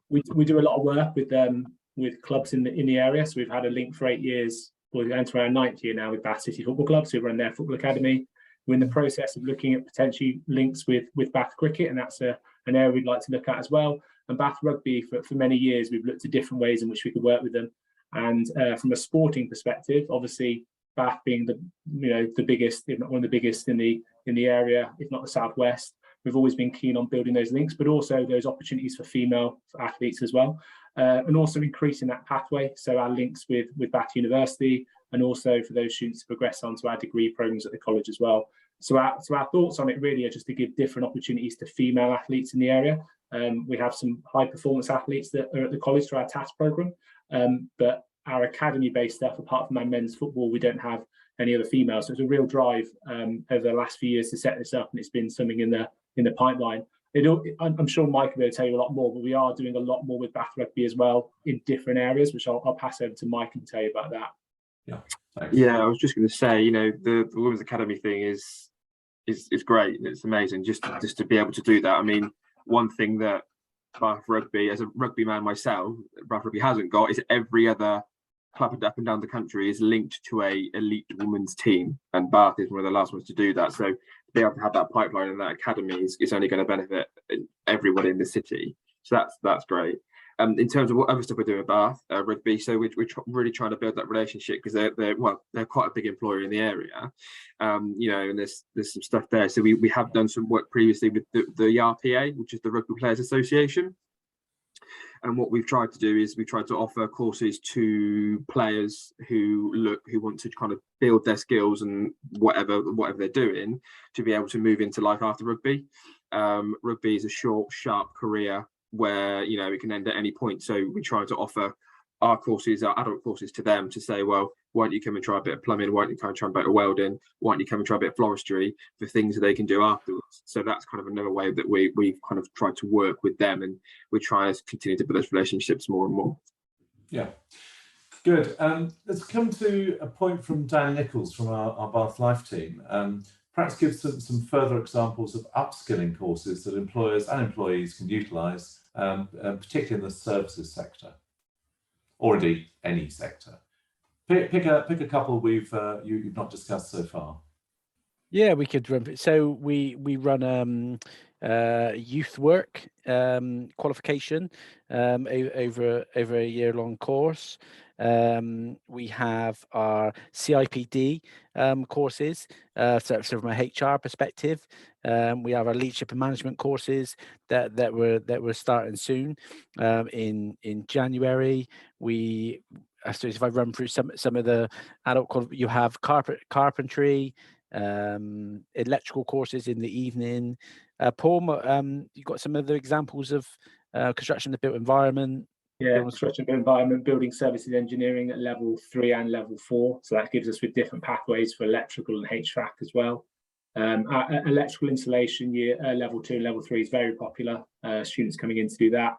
we do a lot of work with clubs in the area. So we've had a link for 8 years. We're going to our 9th year now with Bath City Football Club. So we run their football academy. We're in the process of looking at potentially links with Bath Cricket, and that's an area we'd like to look at as well. And Bath Rugby, for many years, we've looked at different ways in which we could work with them. And from a sporting perspective, obviously, Bath being the biggest, if not one of the biggest in the area, if not the southwest, we've always been keen on building those links, but also those opportunities for female athletes as well, and also increasing that pathway. So our links with Bath University, and also for those students to progress on to our degree programs at the college as well. So our thoughts on it really are just to give different opportunities to female athletes in the area. We have some high performance athletes that are at the college through our TAS program, but our academy-based stuff, apart from our men's football, we don't have any other females. So it's a real drive over the last few years to set this up, and it's been something in the pipeline. I'm sure Mike will be able to tell you a lot more, but we are doing a lot more with Bath Rugby as well in different areas, which I'll pass over to Mike and tell you about that. Yeah, thanks. Yeah, I was just going to say, the women's academy thing is great. It's amazing just to be able to do that. I mean, one thing that Bath Rugby, as a rugby man myself, Bath Rugby hasn't got is every other club up and down the country is linked to a elite women's team, and Bath is one of the last ones to do that. So to be able to have that pipeline and that academy is only going to benefit everyone in the city. So that's great. In terms of what other stuff we're doing at Bath Rugby, so we're really trying to build that relationship, because they're quite a big employer in the area, and there's some stuff there. So we have done some work previously with the RPA, which is the Rugby Players Association. And what we've tried to do is we tried to offer courses to players who want to kind of build their skills and whatever they're doing, to be able to move into life after rugby. Rugby is a short, sharp career where it can end at any point. So we try to offer our courses, our adult courses, to them to say, well, why don't you come and try a bit of plumbing? Why don't you come and try a bit of welding? Why don't you come and try a bit of floristry, for things that they can do afterwards? So that's kind of another way that we've kind of tried to work with them, and we're trying to continue to build those relationships more and more. Yeah, good. Let's come to a point from Dan Nichols from our Bath Life team. Perhaps give some further examples of upskilling courses that employers and employees can utilise, particularly in the services sector, or indeed any sector. Pick a couple you've not discussed so far. Yeah, we could run. So we run youth work qualification over a year-long course. We have our CIPD courses, so from a HR perspective. We have our leadership and management courses that we're starting soon in January. I suppose if I run through some of the adult, you have carpentry, electrical courses in the evening. Paul, you've got some other examples of construction of the built environment? Yeah, construction environment, building services engineering at level 3 and level 4. So that gives us with different pathways for electrical and HVAC as well. Our electrical installation year, level 2 and level 3 is very popular. Students coming in to do that.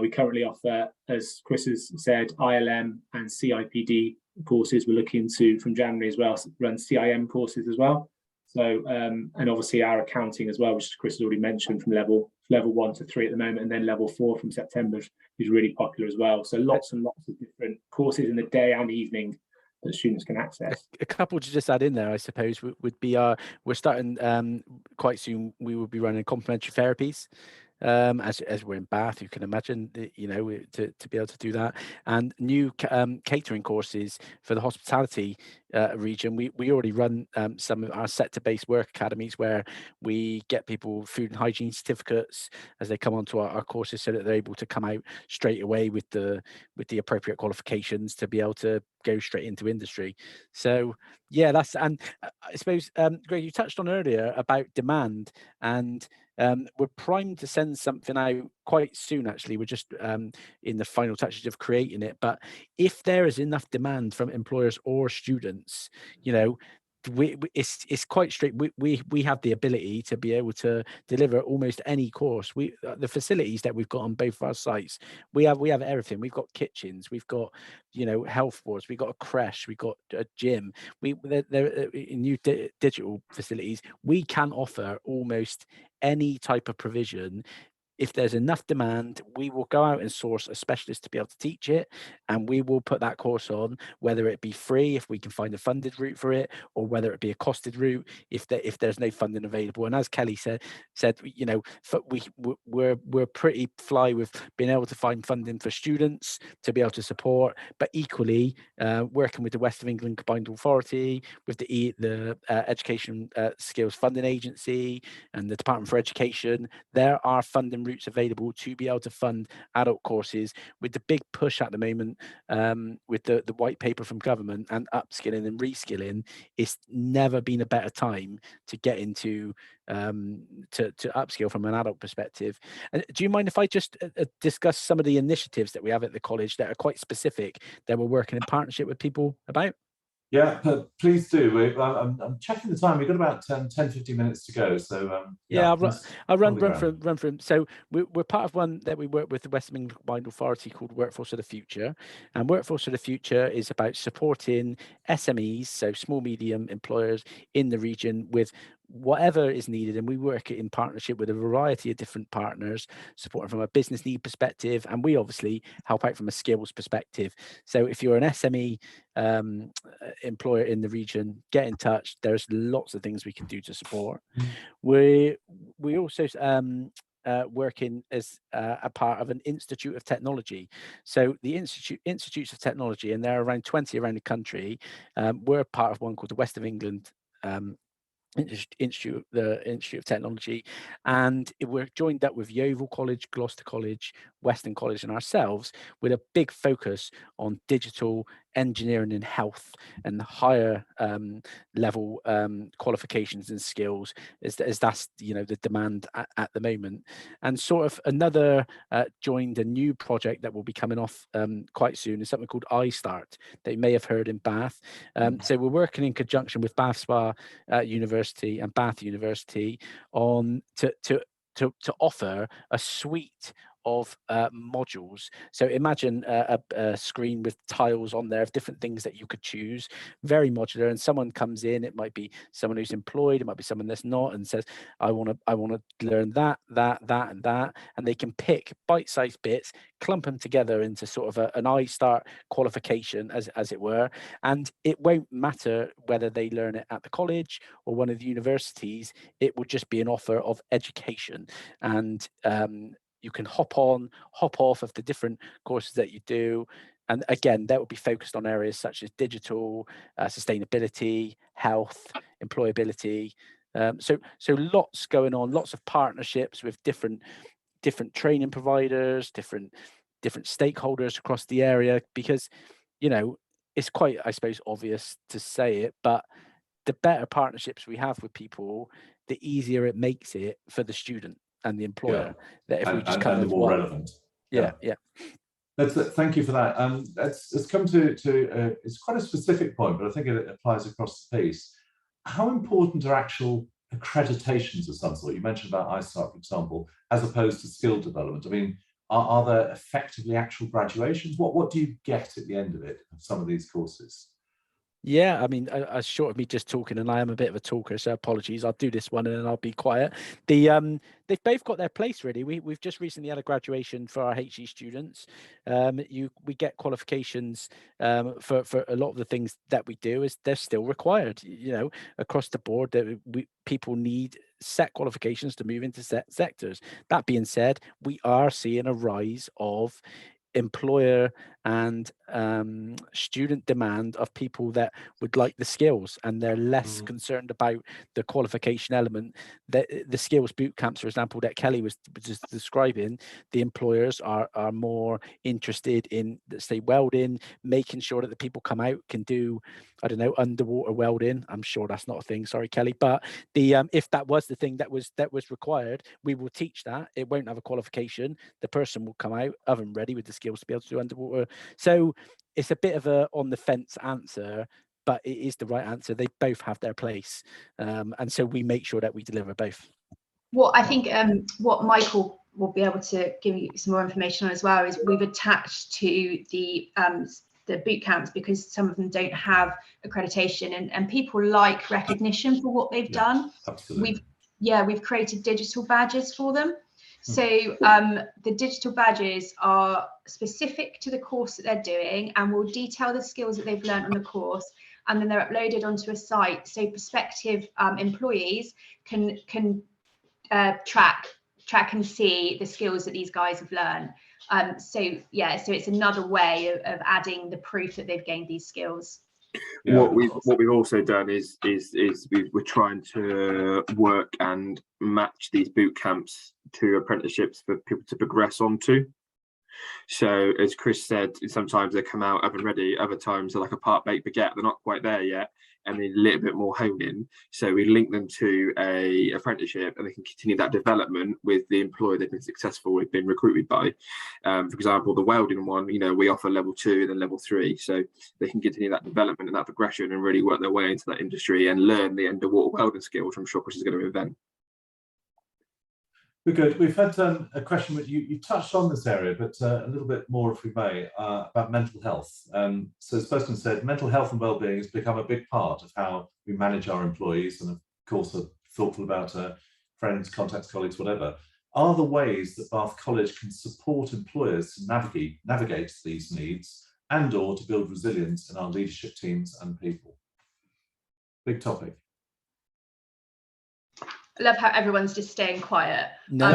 We currently offer, as Chris has said, ILM and CIPD courses. We're looking to, from January as well, run CIM courses as well. So, and obviously our accounting as well, which Chris has already mentioned, from level 1 to 3 at the moment, and then level 4 from September is really popular as well. So lots and lots of different courses in the day and evening that students can access. A couple to just add in there, I suppose, would be we're starting quite soon. We will be running complementary therapies. As we're in Bath, you can imagine, you know, to be able to do that, and new catering courses for the hospitality region. We already run some of our sector-based work academies where we get people food and hygiene certificates as they come onto our courses, so that they're able to come out straight away with the appropriate qualifications to be able to go straight into industry. So yeah, that's, and I suppose, Greg, you touched on earlier about demand, and we're primed to send something out quite soon. Actually, we're just in the final touches of creating it, but if there is enough demand from employers or students, you know, it's quite straight. We have the ability to be able to deliver almost any course. The facilities that we've got on both of our sites, we have everything. We've got kitchens, we've got, you know, health boards, we've got a creche, we've got a gym. They're new digital facilities. We can offer almost any type of provision. If there's enough demand, we will go out and source a specialist to be able to teach it, and we will put that course on, whether it be free if we can find a funded route for it, or whether it be a costed route if there's no funding available. And as Kelly said, you know, we're pretty fly with being able to find funding for students to be able to support, but equally working with the West of England Combined Authority, with the Education Skills Funding Agency and the Department for Education, there are funding routes available to be able to fund adult courses. With the big push at the moment with the white paper from government and upskilling and reskilling, it's never been a better time to get into to upskill from an adult perspective. And do you mind if I just discuss some of the initiatives that we have at the college that are quite specific, that we're working in partnership with people about? Yeah, please do. I'm checking the time. We've got about 10-15 minutes to go. So yeah, I'll run through. So we're part of one that we work with the West of England Combined Authority called Workforce of the Future. And Workforce of the Future is about supporting SMEs, so small, medium employers in the region, with whatever is needed. And we work in partnership with a variety of different partners, supporting from a business need perspective, and we obviously help out from a skills perspective. So if you're an SME employer in the region, get in touch. There's lots of things we can do to support. We also working as a part of an Institute of Technology. So the Institutes of Technology, and there are around 20 around the country. We're part of one called the West of England Institute of Technology, and we're joined up with Yeovil College, Gloucester College, Western College, and ourselves, with a big focus on digital engineering and health and higher level qualifications and skills, as that's, you know, the demand at the moment. And sort of another joined a new project that will be coming off quite soon, is something called iStart that you may have heard in Bath. So we're working in conjunction with Bath Spa University and Bath University on to offer a suite of modules. So imagine a screen with tiles on there of different things that you could choose, very modular. And someone comes in, it might be someone who's employed, it might be someone that's not, and says, I want to learn that, and that, and they can pick bite-sized bits, clump them together into sort of an iStart qualification, as it were. And it won't matter whether they learn it at the college or one of the universities. It would just be an offer of education, and you can hop on, hop off of the different courses that you do. And again, that would be focused on areas such as digital, sustainability, health, employability. So lots going on, lots of partnerships with different training providers, different stakeholders across the area, because, you know, it's quite, I suppose, obvious to say it, but the better partnerships we have with people, the easier it makes it for the student and the employer. That if we just come and the more relevant. Yeah. Thank you for that. It's come to it's quite a specific point, but I think it applies across the piece. How important are actual accreditations of some sort? You mentioned about ISAR, for example, as opposed to skill development. I mean, are there effectively actual graduations? What do you get at the end of it, of some of these courses? Yeah, I mean, as short of me just talking, and I am a bit of a talker, so apologies. I'll do this one and then I'll be quiet. They've both got their place really. We've just recently had a graduation for our HE students. We get qualifications for a lot of the things that we do, is they're still required. You know, across the board, that people need set qualifications to move into set sectors. That being said, we are seeing a rise of employer and student demand of people that would like the skills, and they're less concerned about the qualification element. The skills boot camps, for example, that Kelly was just describing, the employers are more interested in, say, welding, making sure that the people come out can do, I don't know, underwater welding. I'm sure that's not a thing, sorry Kelly, but if that was the thing that was required, we will teach that. It won't have a qualification. The person will come out oven ready with the skills to be able to do underwater. So it's a bit of a on the fence answer, but it is the right answer. They both have their place, and so we make sure that we deliver both. What I think what Michael will be able to give you some more information on as well is we've attached to the boot camps, because some of them don't have accreditation, and people like recognition for what they've done. Absolutely. We've created digital badges for them. So the digital badges are specific to the course that they're doing and will detail the skills that they've learned on the course, and then they're uploaded onto a site so prospective employees can track and see the skills that these guys have learned. So it's another way of adding the proof that they've gained these skills. Yeah, what we've also done is we're trying to work and match these boot camps to apprenticeships for people to progress onto. So as Chris said, sometimes they come out oven ready, other times they're like a part-baked baguette, they're not quite there yet, and they need a little bit more honed in. So we link them to a apprenticeship, and they can continue that development with the employer they've been successful with, been recruited by. For example, the welding one, you know, we offer level 2 and then level 3, so they can continue that development and that progression and really work their way into that industry and learn the underwater welding skills, which I'm sure Chris is going to invent. We're good. We've had a question which you touched on this area, but a little bit more, if we may, about mental health. So as Preston said, mental health and wellbeing has become a big part of how we manage our employees, and of course are thoughtful about friends, contacts, colleagues, whatever. Are there ways that Bath College can support employers to navigate these needs and or to build resilience in our leadership teams and people? Big topic. I love how everyone's just staying quiet. No,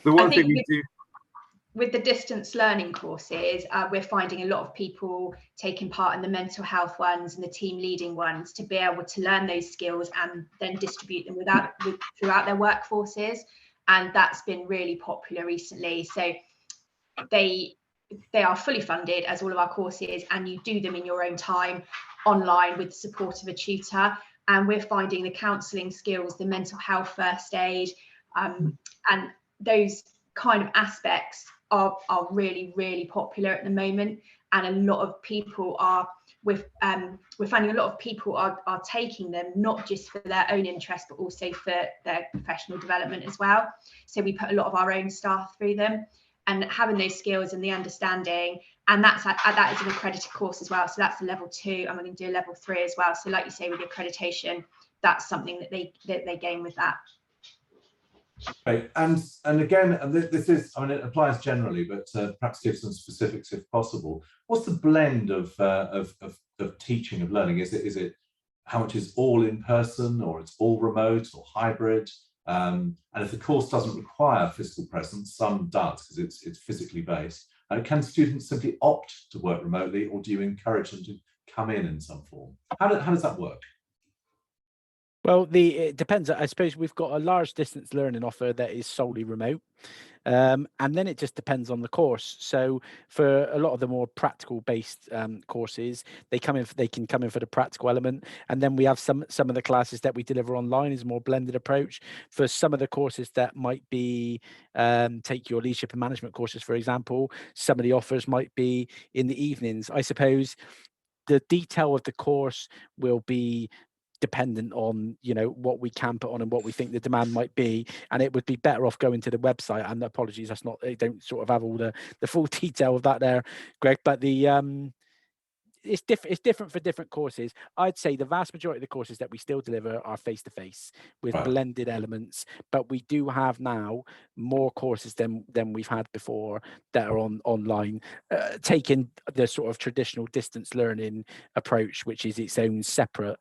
the one thing we do with the distance learning courses, we're finding a lot of people taking part in the mental health ones and the team leading ones to be able to learn those skills and then distribute them throughout their workforces, and that's been really popular recently. So they are fully funded, as all of our courses, and you do them in your own time online with the support of a tutor. And we're finding the counselling skills, the mental health first aid, and those kind of aspects are really, really popular at the moment. And a lot of people we're finding a lot of people are taking them, not just for their own interest, but also for their professional development as well. So we put a lot of our own staff through them, and having those skills and the understanding, and that is an accredited course as well. So that's a level 2, and we're going to do a level 3 as well. So like you say, with the accreditation, that's something that they gain with that. Right. And again, and this is, I mean, it applies generally, but perhaps give some specifics if possible. What's the blend of teaching, of learning? Is it how much is all in person, or it's all remote or hybrid? And if the course doesn't require physical presence, some does because it's physically based. Can students simply opt to work remotely, or do you encourage them to come in some form? How does that work? Well, it depends. I suppose we've got a large distance learning offer that is solely remote. And then it just depends on the course. So for a lot of the more practical based courses, they can come in for the practical element. And then we have some of the classes that we deliver online is a more blended approach. For some of the courses that might be, take your leadership and management courses, for example, some of the offers might be in the evenings. I suppose the detail of the course will be dependent on, you know, what we can put on and what we think the demand might be, and it would be better off going to the website. And apologies, that's not, they don't sort of have all the full detail of that there, Greg, but the it's different for different courses. I'd say the vast majority of the courses that we still deliver are face-to-face with blended elements, but we do have now more courses than we've had before that are online, taking the sort of traditional distance learning approach, which is its own separate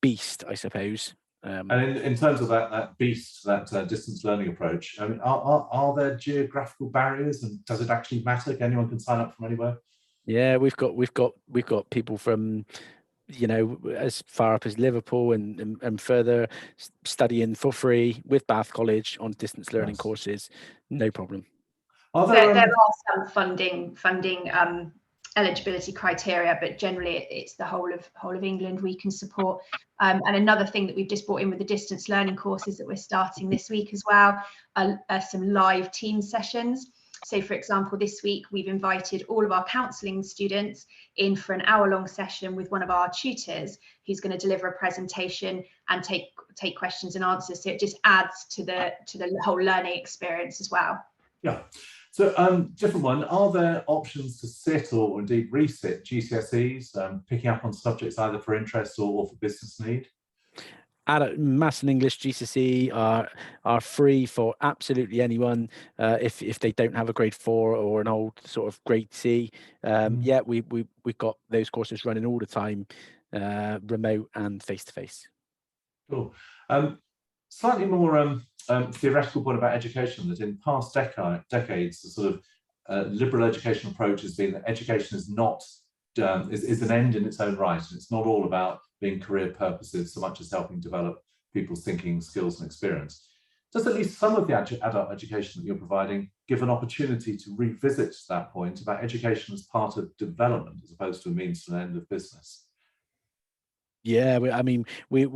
beast, I suppose. And in terms of that beast, that distance learning approach, I mean, are there geographical barriers, and does it actually matter? Anyone can sign up from anywhere? Yeah, we've got people from, you know, as far up as Liverpool and further, studying for free with Bath College on distance learning courses, no problem. There are some funding eligibility criteria, but generally it's the whole of England we can support. And another thing that we've just brought in with the distance learning courses that we're starting this week as well are some live team sessions. So, for example, this week we've invited all of our counselling students in for an hour-long session with one of our tutors, who's going to deliver a presentation and take questions and answers. So it just adds to the whole learning experience as well. Yeah. So, different one. Are there options to sit or indeed resit GCSEs, picking up on subjects either for interest or for business need? Maths and English GCSE are free for absolutely anyone if they don't have a grade 4 or an old sort of grade C. Yeah, we've got those courses running all the time, remote and face to face. Cool. Slightly more theoretical point about education, that in past decades, the sort of liberal education approach has been that education is not is an end in its own right, and it's not all about being career purposes so much as helping develop people's thinking, skills and experience. Does at least some of the adult education that you're providing give an opportunity to revisit that point about education as part of development as opposed to a means to an end of business? Yeah, I mean, we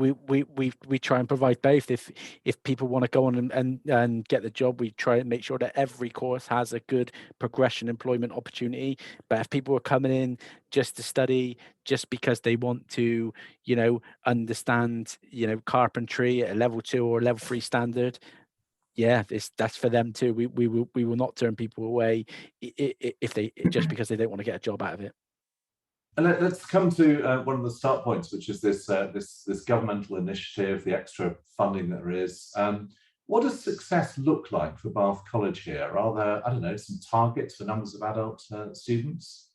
try and provide both. If people want to go on and get the job, we try and make sure that every course has a good progression employment opportunity. But if people are coming in just to study, just because they want to, you know, understand, you know, carpentry at a level 2 or level 3 standard, yeah, that's for them too. We will not turn people away if they just because they don't want to get a job out of it. And let's come to one of the start points, which is this governmental initiative, the extra funding that there is. What does success look like for Bath College here? Are there, I don't know, some targets for numbers of adult students?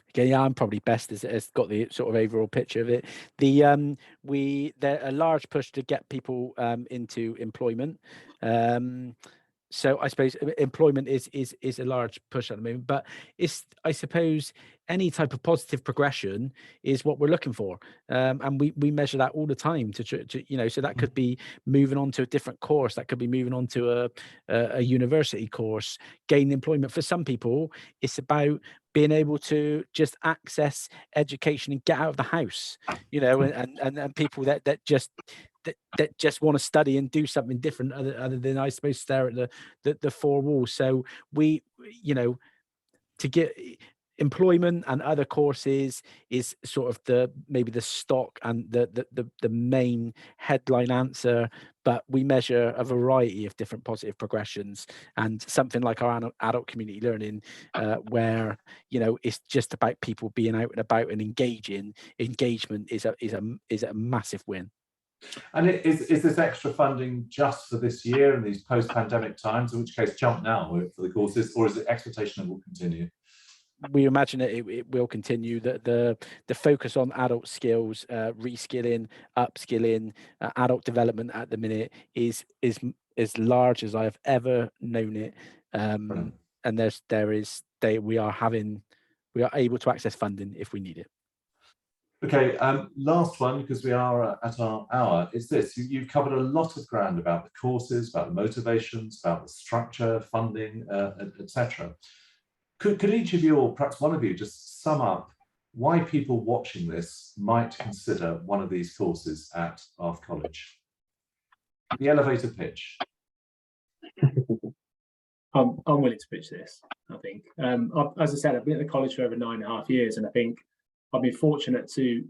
Okay, yeah, I'm probably best as got the sort of overall picture of it. There's a large push to get people into employment. So I suppose employment is a large push at the moment, but it's, I suppose, any type of positive progression is what we're looking for, and we measure that all the time to you know. So that could be moving on to a different course, that could be moving on to a university course, gaining employment. For some people, it's about being able to just access education and get out of the house, you know, and people that just want to study and do something different other than, I suppose, stare at the four walls. So we, you know, to get employment and other courses is sort of maybe the stock and the main headline answer, but we measure a variety of different positive progressions, and something like our adult community learning, where, you know, it's just about people being out and about and engagement is a massive win. And is this extra funding just for this year and these post-pandemic times, in which case jump now for the courses, or is it expectation it will continue? We imagine that it will continue. The focus on adult skills, reskilling, upskilling, adult development at the minute is as large as I have ever known it. And we are able to access funding if we need it. Okay, last one, because we are at our hour, is this. You've covered a lot of ground about the courses, about the motivations, about the structure, funding, etc. Could each of you, or perhaps one of you, just sum up why people watching this might consider one of these courses at Bath College? The elevator pitch. I'm willing to pitch this, I think. As I said, I've been at the college for over 9.5 years, and I think I've been fortunate to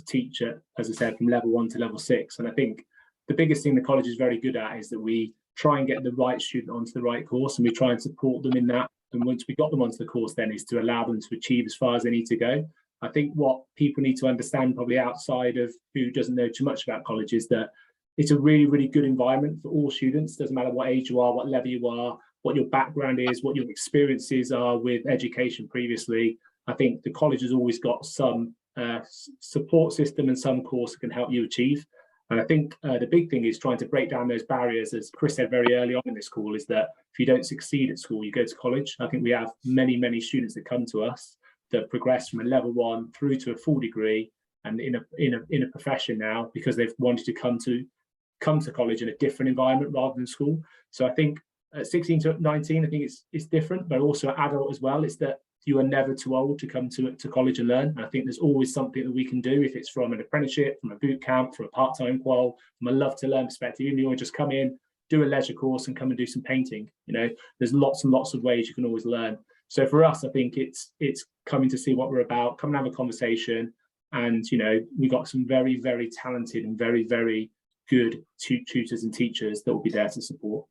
teach at, as I said, from level 1 to level 6. And I think the biggest thing the college is very good at is that we try and get the right student onto the right course, and we try and support them in that. And once we got them onto the course, then is to allow them to achieve as far as they need to go. I think what people need to understand, probably outside of who doesn't know too much about college, is that it's a really, really good environment for all students. Doesn't matter what age you are, what level you are, what your background is, what your experiences are with education previously. I think the college has always got some support system and some course that can help you achieve. And I think the big thing is trying to break down those barriers, as Chris said very early on in this call, is that if you don't succeed at school, you go to college. I think we have many, many students that come to us that progress from a level 1 through to a full degree and in a profession now, because they've wanted to come to college in a different environment rather than school. So I think at 16 to 19, I think it's different, but also adult as well. It's that you are never too old to come to college and learn. And I think there's always something that we can do, if it's from an apprenticeship, from a boot camp, from a part-time qual, from a love to learn perspective. Even if you want to just come in, do a leisure course and come and do some painting. You know, there's lots and lots of ways you can always learn. So for us, I think it's coming to see what we're about, come and have a conversation. And, you know, we got some very, very talented and very, very good tutors and teachers that will be there to support.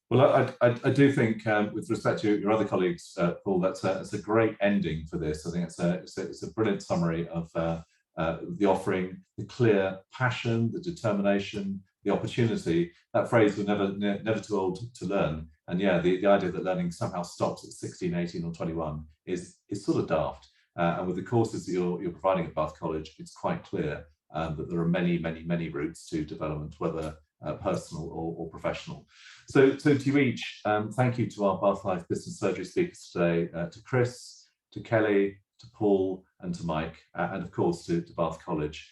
Well, I do think, with respect to your other colleagues, Paul, that's a great ending for this. I think it's a brilliant summary of the offering, the clear passion, the determination, the opportunity. That phrase, "we're never too old to learn," and yeah, the idea that learning somehow stops at 16, 18, or 21 is sort of daft. And with the courses that you're providing at Bath College, it's quite clear that there are many, many, many routes to development, whether personal or professional. So to you each, thank you to our Bath Life Business Surgery speakers today, to Chris, to Kelly, to Paul, and to Mike, and of course to Bath College.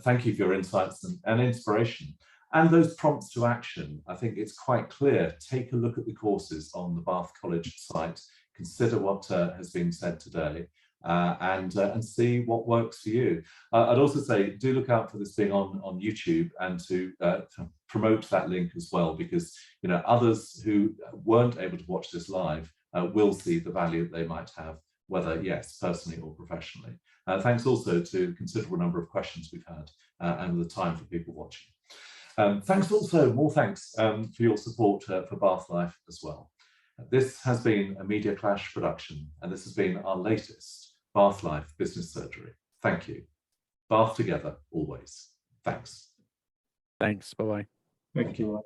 Thank you for your insights and inspiration, and those prompts to action. I think it's quite clear. Take a look at the courses on the Bath College site, consider what has been said today, and see what works for you. I'd also say, do look out for this being on YouTube, and to promote that link as well, because you know others who weren't able to watch this live will see the value that they might have, whether yes, personally or professionally. Thanks also to a considerable number of questions we've had and the time for people watching. Thanks also, more thanks for your support for Bath Life as well. This has been a Media Clash production, and this has been our latest Bath Life Business Surgery. Thank you. Bath together, always. Thanks. Thanks. Bye-bye. Thank you.